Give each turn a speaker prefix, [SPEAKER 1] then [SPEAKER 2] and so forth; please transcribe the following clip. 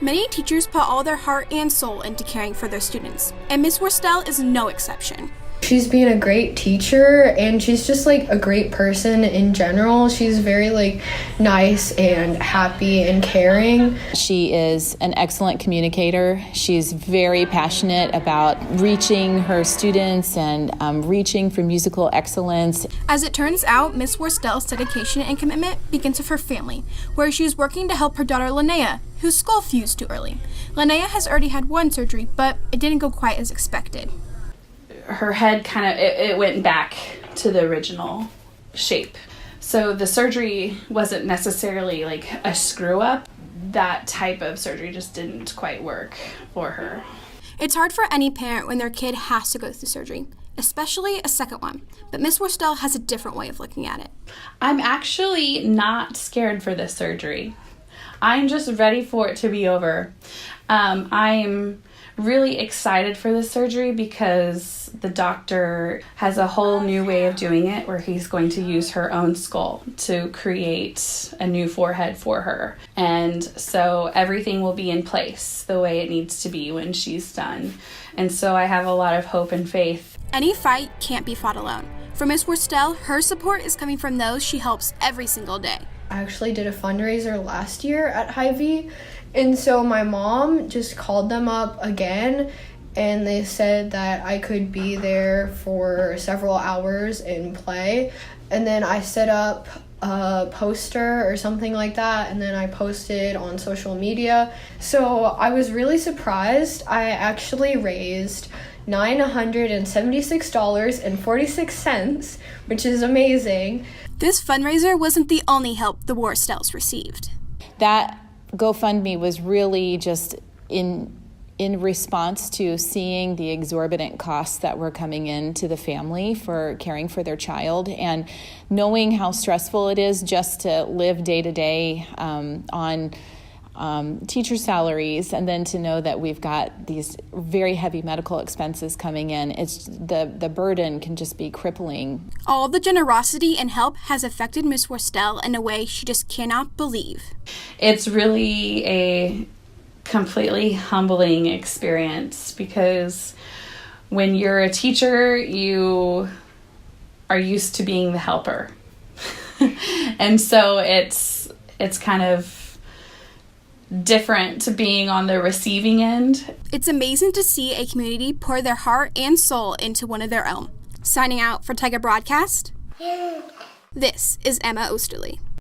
[SPEAKER 1] Many teachers put all their heart and soul into caring for their students, and Miss Worstel is no exception.
[SPEAKER 2] She's being a great teacher, and she's just a great person in general. She's very nice and happy and caring.
[SPEAKER 3] She is an excellent communicator. She's very passionate about reaching her students and reaching for musical excellence.
[SPEAKER 1] As it turns out, Miss Worstel's dedication and commitment begins with her family, where she is working to help her daughter Linnea, whose skull fused too early. Linnea has already had one surgery, but it didn't go quite as expected.
[SPEAKER 4] Her head it went back to the original shape. So the surgery wasn't necessarily a screw up. That type of surgery just didn't quite work for her.
[SPEAKER 1] It's hard for any parent when their kid has to go through surgery, especially a second one. But Miss Worstel has a different way of looking at it.
[SPEAKER 4] I'm actually not scared for this surgery. I'm just ready for it to be over. I'm really excited for this surgery because the doctor has a whole new way of doing it where he's going to use her own skull to create a new forehead for her. And so everything will be in place the way it needs to be when she's done. And so I have a lot of hope and faith.
[SPEAKER 1] Any fight can't be fought alone. For Miss Worstel, her support is coming from those she helps every single day.
[SPEAKER 2] I actually did a fundraiser last year at Hy-Vee, and so my mom just called them up again, and they said that I could be there for several hours and play. And then I set up a poster or something like that, and then I posted on social media. So I was really surprised. I actually raised $976.46, which is amazing.
[SPEAKER 1] This fundraiser wasn't the only help the Worstels received.
[SPEAKER 3] That GoFundMe was really just in response to seeing the exorbitant costs that were coming in to the family for caring for their child, and knowing how stressful it is just to live day to day on teacher salaries, and then to know that we've got these very heavy medical expenses coming in. It's the burden can just be crippling.
[SPEAKER 1] All the generosity and help has affected Miss Worstel in a way she just cannot believe.
[SPEAKER 4] It's really a completely humbling experience because when you're a teacher, you are used to being the helper. And so it's kind of different to being on the receiving end.
[SPEAKER 1] It's amazing to see a community pour their heart and soul into one of their own. Signing out for Tiger Broadcast, this is Emma Osterly.